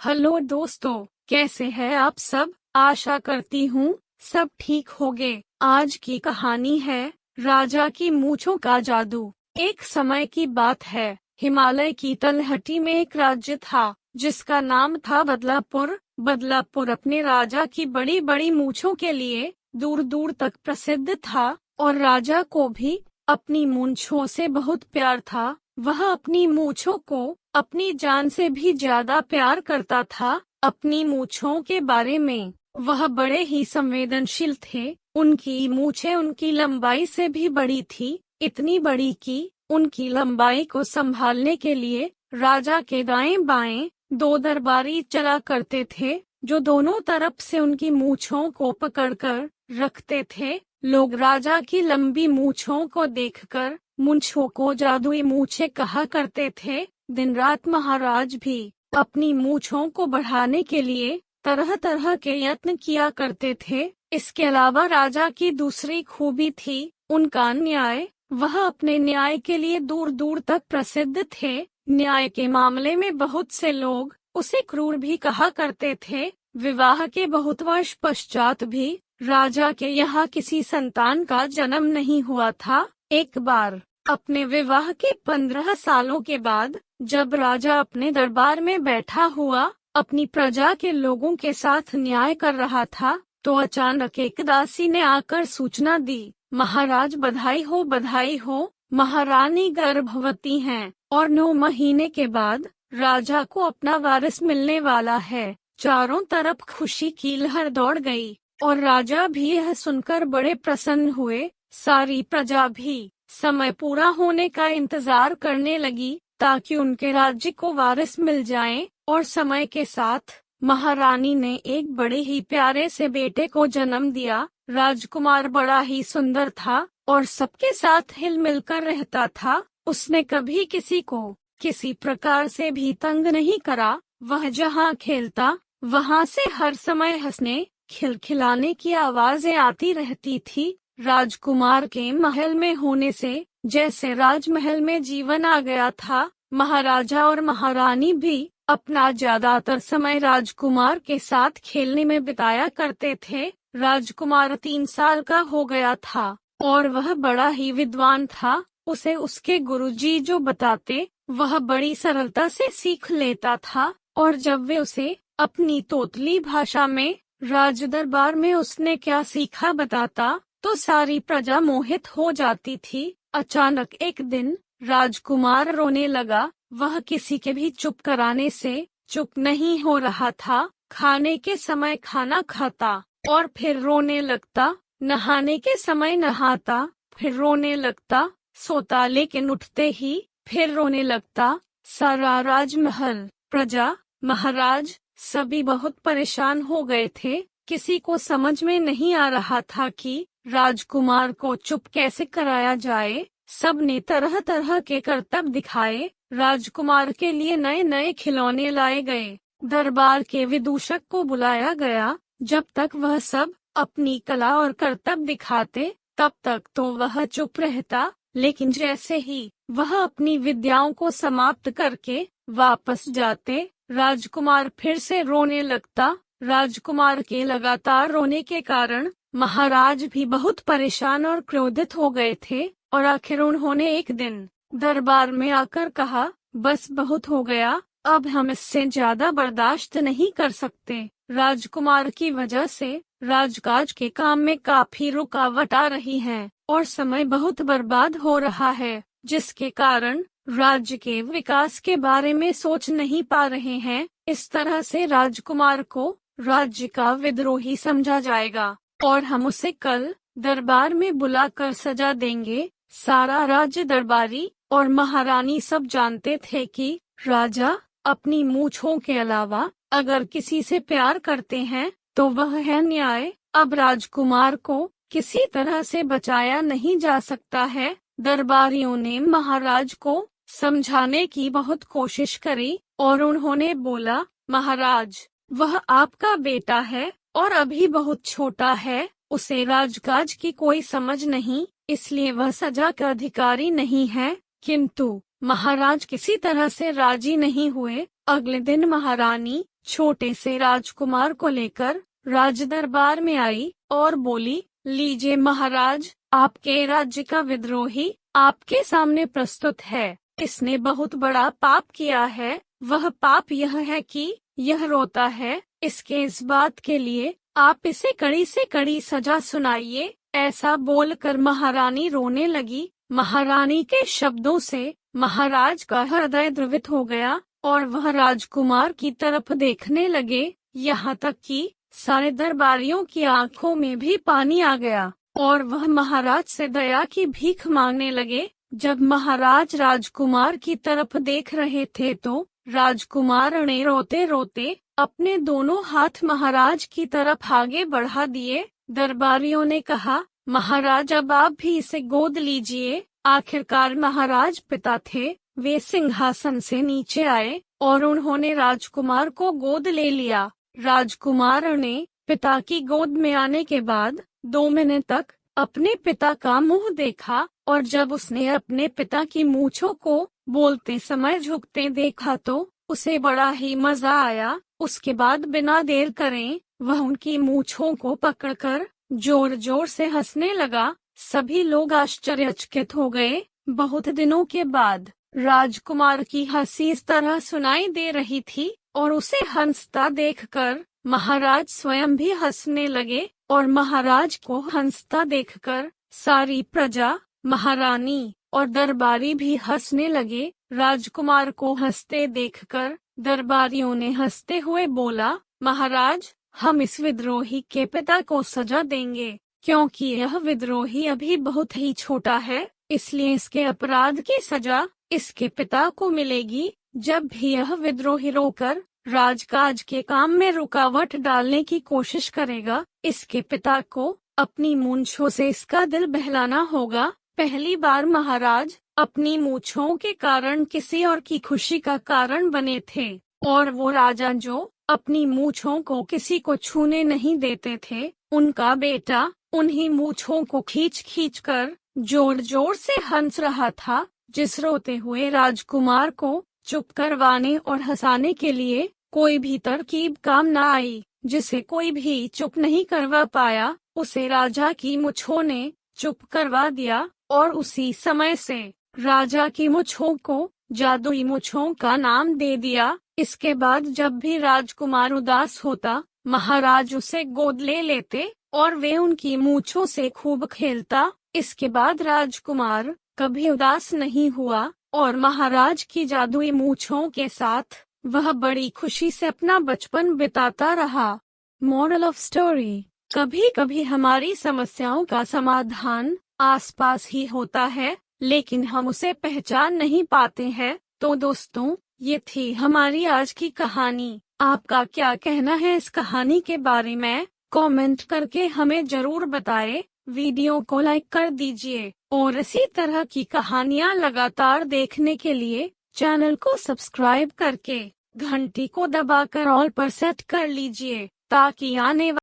Hello दोस्तों, कैसे हैं आप सब। आशा करती हूँ सब ठीक होंगे। आज की कहानी है राजा की मूंछों का जादू। एक समय की बात है, हिमालय की तलहटी में एक राज्य था जिसका नाम था बदलापुर। बदलापुर अपने राजा की बड़ी बड़ी मूंछों के लिए दूर दूर तक प्रसिद्ध था और राजा को भी अपनी मूंछों से बहुत प्यार था। वह अपनी मूंछों को अपनी जान से भी ज्यादा प्यार करता था। अपनी मूंछों के बारे में वह बड़े ही संवेदनशील थे। उनकी मूंछें उनकी लंबाई से भी बड़ी थी, इतनी बड़ी कि उनकी लंबाई को संभालने के लिए राजा के दाएं बाएं दो दरबारी चला करते थे, जो दोनों तरफ से उनकी मूंछों को पकड़कर रखते थे। लोग राजा की लंबी मूंछों को देखकर मूंछों को जादुई मूंछें कहा करते थे। दिन रात महाराज भी अपनी मूंछों को बढ़ाने के लिए तरह तरह के यत्न किया करते थे। इसके अलावा राजा की दूसरी खूबी थी उनका न्याय। वह अपने न्याय के लिए दूर दूर तक प्रसिद्ध थे। न्याय के मामले में बहुत से लोग उसे क्रूर भी कहा करते थे। विवाह के बहुत वर्ष पश्चात भी राजा के यहाँ किसी संतान का जन्म नहीं हुआ था। एक बार अपने विवाह के 15 सालों के बाद जब राजा अपने दरबार में बैठा हुआ अपनी प्रजा के लोगों के साथ न्याय कर रहा था, तो अचानक एक दासी ने आकर सूचना दी, महाराज बधाई हो, महारानी गर्भवती हैं और 9 महीने के बाद राजा को अपना वारिस मिलने वाला है। चारों तरफ खुशी की लहर दौड़ गई और राजा भी यह सुनकर बड़े प्रसन्न हुए। सारी प्रजा भी समय पूरा होने का इंतजार करने लगी ताकि उनके राज्य को वारिस मिल जाए। और समय के साथ महारानी ने एक बड़े ही प्यारे से बेटे को जन्म दिया। राजकुमार बड़ा ही सुंदर था और सबके साथ हिल मिलकर रहता था। उसने कभी किसी को किसी प्रकार से भी तंग नहीं करा। वह जहाँ खेलता वहाँ से हर समय हंसने खिलखिलाने की आवाजें आती रहती थी। राजकुमार के महल में होने से जैसे राजमहल में जीवन आ गया था। महाराजा और महारानी भी अपना ज्यादातर समय राजकुमार के साथ खेलने में बिताया करते थे। राजकुमार 3 साल का हो गया था और वह बड़ा ही विद्वान था। उसे उसके गुरुजी जो बताते वह बड़ी सरलता से सीख लेता था और जब वे उसे अपनी तोतली भाषा में राज दरबार में उसने क्या सीखा बताता तो सारी प्रजा मोहित हो जाती थी। अचानक एक दिन राजकुमार रोने लगा। वह किसी के भी चुप कराने से चुप नहीं हो रहा था। खाने के समय खाना खाता और फिर रोने लगता, नहाने के समय नहाता फिर रोने लगता, सोता लेकिन उठते ही फिर रोने लगता। सारा राजमहल, प्रजा, महाराज सभी बहुत परेशान हो गए थे। किसी को समझ में नहीं आ रहा था कि राजकुमार को चुप कैसे कराया जाए। सबने तरह तरह के करतब दिखाए। राजकुमार के लिए नए नए खिलौने लाए गए। दरबार के विदूषक को बुलाया गया। जब तक वह सब अपनी कला और करतब दिखाते तब तक तो वह चुप रहता, लेकिन जैसे ही वह अपनी विद्याओं को समाप्त करके वापस जाते, राजकुमार फिर से रोने लगता। राजकुमार के लगातार रोने के कारण महाराज भी बहुत परेशान और क्रोधित हो गए थे और आखिर उन्होंने एक दिन दरबार में आकर कहा, बस बहुत हो गया, अब हम इससे ज्यादा बर्दाश्त नहीं कर सकते। राजकुमार की वजह से राजकाज के काम में काफी रुकावट आ रही है और समय बहुत बर्बाद हो रहा है, जिसके कारण राज्य के विकास के बारे में सोच नहीं पा रहे हैं। इस तरह से राजकुमार को राज्य का विद्रोही समझा जाएगा और हम उसे कल दरबार में बुलाकर सजा देंगे। सारा राज्य दरबारी और महारानी सब जानते थे कि राजा अपनी मूंछों के अलावा अगर किसी से प्यार करते हैं तो वह है न्याय। अब राजकुमार को किसी तरह से बचाया नहीं जा सकता है। दरबारियों ने महाराज को समझाने की बहुत कोशिश करी और उन्होंने बोला, महाराज वह आपका बेटा है और अभी बहुत छोटा है, उसे राजकाज की कोई समझ नहीं, इसलिए वह सजा का अधिकारी नहीं है। किंतु महाराज किसी तरह से राजी नहीं हुए। अगले दिन महारानी छोटे से राजकुमार को लेकर राज दरबार में आई और बोली, लीजिए महाराज, आपके राज्य का विद्रोही आपके सामने प्रस्तुत है। इसने बहुत बड़ा पाप किया है। वह पाप यह है कि यह रोता है। इसके इस बात के लिए आप इसे कड़ी से कड़ी सजा सुनाइए। ऐसा बोलकर महारानी रोने लगी। महारानी के शब्दों से महाराज का हृदय द्रवित हो गया और वह राजकुमार की तरफ देखने लगे। यहाँ तक कि सारे दरबारियों की आंखों में भी पानी आ गया और वह महाराज से दया की भीख मांगने लगे। जब महाराज राजकुमार की तरफ देख रहे थे तो राजकुमार ने रोते रोते अपने दोनों हाथ महाराज की तरफ आगे बढ़ा दिए। दरबारियों ने कहा, महाराज अब आप भी इसे गोद लीजिए। आखिरकार महाराज पिता थे। वे सिंहासन से नीचे आए और उन्होंने राजकुमार को गोद ले लिया। राजकुमार ने पिता की गोद में आने के बाद 2 मिनट तक अपने पिता का मुंह देखा और जब उसने अपने पिता की मूंछों को बोलते समय झुकते देखा तो उसे बड़ा ही मजा आया। उसके बाद बिना देर करें वह उनकी मूंछों को पकड़कर जोर जोर से हंसने लगा। सभी लोग आश्चर्यचकित हो गए। बहुत दिनों के बाद राजकुमार की हंसी इस तरह सुनाई दे रही थी और उसे हंसता देखकर महाराज स्वयं भी हंसने लगे और महाराज को हंसता देखकर सारी प्रजा, महारानी और दरबारी भी हंसने लगे। राजकुमार को हंसते देखकर दरबारियों ने हंसते हुए बोला, महाराज, हम इस विद्रोही के पिता को सजा देंगे क्योंकि यह विद्रोही अभी बहुत ही छोटा है, इसलिए इसके अपराध की सजा इसके पिता को मिलेगी। जब भी यह विद्रोही रोकर राजकाज के काम में रुकावट डालने की कोशिश करेगा, इसके पिता को अपनी मूंछों से इसका दिल बहलाना होगा। पहली बार महाराज अपनी मूंछों के कारण किसी और की खुशी का कारण बने थे और वो राजा जो अपनी मूंछों को किसी को छूने नहीं देते थे, उनका बेटा उन्हीं मूंछों को खींच खींच कर जोर जोर से हंस रहा था। जिस रोते हुए राजकुमार को चुप करवाने और हंसाने के लिए कोई भी तरकीब काम न आई, जिसे कोई भी चुप नहीं करवा पाया, उसे राजा की मूंछों ने चुप करवा दिया और उसी समय से राजा की मूंछों को जादुई मूंछों का नाम दे दिया। इसके बाद जब भी राजकुमार उदास होता, महाराज उसे गोद ले लेते और वे उनकी मूंछों से खूब खेलता। इसके बाद राजकुमार कभी उदास नहीं हुआ और महाराज की जादुई मूंछों के साथ वह बड़ी खुशी से अपना बचपन बिताता रहा। मोरल ऑफ स्टोरी, कभी कभी हमारी समस्याओं का समाधान आसपास ही होता है लेकिन हम उसे पहचान नहीं पाते हैं। तो दोस्तों, ये थी हमारी आज की कहानी। आपका क्या कहना है इस कहानी के बारे में? कमेंट करके हमें जरूर बताएं। वीडियो को लाइक कर दीजिए और इसी तरह की कहानियाँ लगातार देखने के लिए चैनल को सब्सक्राइब करके घंटी को दबाकर ऑल पर सेट कर लीजिए ताकि आने